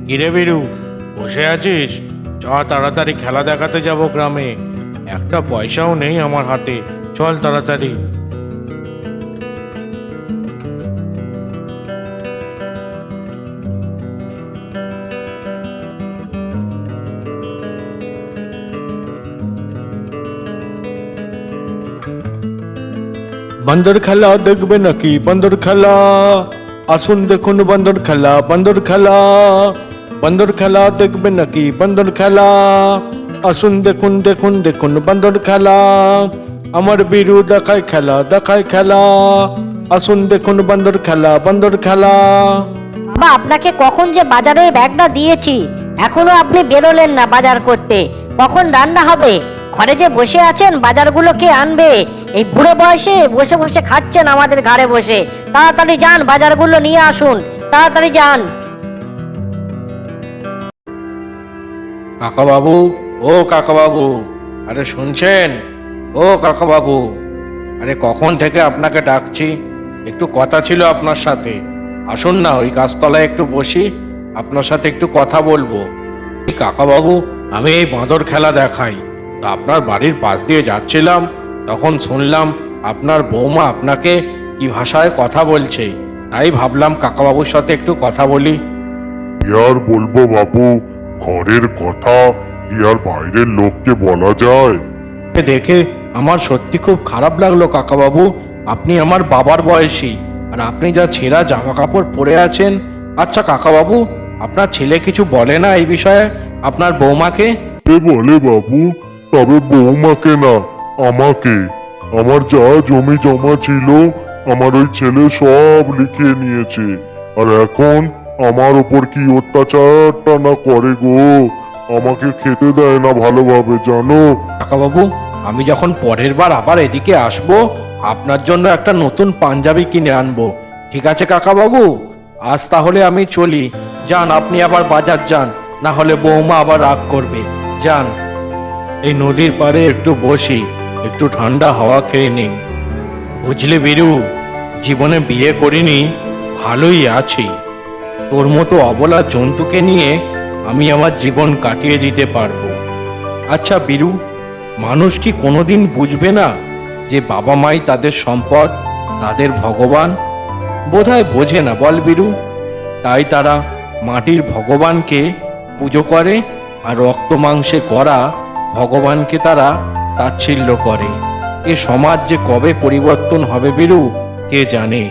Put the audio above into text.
কিরে বিরু, বসে আছিস? চ তাড়াতাড়ি খেলা দেখাতে যাব গ্রামে। একটা পয়সাও নেই আমার হাতে, চল তাড়াতাড়ি। বান্দর খেলা দেখবে নাকি? বান্দর খেলা আসুন দেখুন, বান্দর খেলা, বান্দর খেলা। বান্দর খেলা দেখবে নাকি? বান্দর খেলা আসুন দেখুন, দেখুন দেখুন বান্দর খেলা। আমার বীরু দেখায় খেলা, দেখায় খেলা। আসুন দেখুন বান্দর খেলা, বান্দর খেলা। বাবা, আপনাকে কখন যে বাজারের ব্যাগটা দিয়েছি, এখনো আপনি বেরোলেন না বাজার করতে। কখন রান্না হবে? ঘরে যে বসে আছেন, বাজারগুলো কে আনবে? এই বুড়ো বয়সে বসে বসে খাচ্ছেন আমাদের ঘরে বসে। তাড়াতাড়ি যান, বাজারগুলো নিয়ে আসুন, তাড়াতাড়ি যান। কাকা বাবু, ও কাকা বাবু, আরে শুনছেন? ও কাকা বাবু, আরে কখন থেকে আপনাকে ডাকছি, একটু কথা ছিল আপনার সাথে। আসুন না, ওই গাছতলায় একটু বসি, আপনার সাথে একটু কথা বলবো। কাকা বাবু, আমি এই বাঁদর খেলা দেখাই, তো আপনার বাড়ির পাশ দিয়ে যাচ্ছিলাম, তখন শুনলাম আপনার বৌমা আপনাকে কি ভাষায় কথা বলছে। তাই ভাবলাম কাকাবাবুর সাথে একটু কথা বলি। কি আর বলবো বাবু, ঘরের কথা কি আর বাইরের লোককে বলা যায়? দেখে আমার সত্যি খুব খারাপ লাগলো কাকাবাবু। আপনি আমার বাবার বয়সী, আর আপনি যা ছেঁড়া জামা কাপড় পরে আছেন। আচ্ছা কাকাবাবু, আপনার ছেলে কিছু বলে না এই বিষয়ে আপনার বৌমাকে? বলে বাবু, তবে বৌমাকে না, আমাকে। আমার যা জমি জমা ছিল আমার ওই ছেলে সব লিখিয়ে নিয়েছে। আর এখন আমার ওপর কি অত্যাচারটা না করে গো! আমাকে খেতে দেয় না ভালোভাবে, জানো? কাকাবাবু, আমি যখন পরের বার আবার এদিকে আসবো, আপনার জন্য একটা নতুন পাঞ্জাবি কিনে আনবো। ঠিক আছে কাকাবাবু, আজ তাহলে আমি চলি। যান, আপনি আবার বাজার যান, না হলে বৌমা আবার রাগ করবে। যান। এই নদীর পাড়ে একটু বসি, একটু ঠান্ডা হাওয়া খেয়ে নিই। বুঝলি বীরু, জীবনে বিয়ে করিনি, ভালোই আছি। তোর মতো অবলা জন্তুকে নিয়ে আমি আমার জীবন কাটিয়ে দিতে পারবো। আচ্ছা বীরু, মানুষ কি কোনোদিন বুঝবে না যে বাবা মাই তাদের সম্পদ, তাদের ভগবান? বোধহয় বোঝে না, বল বীরু। তাই তারা মাটির ভগবানকে পুজো করে, আর রক্ত মাংসে করা ভগবানকে তারা তাচ্ছিল্য করে। এ সমাজ যে কবে পরিবর্তন হবে বীরু, কে জানে।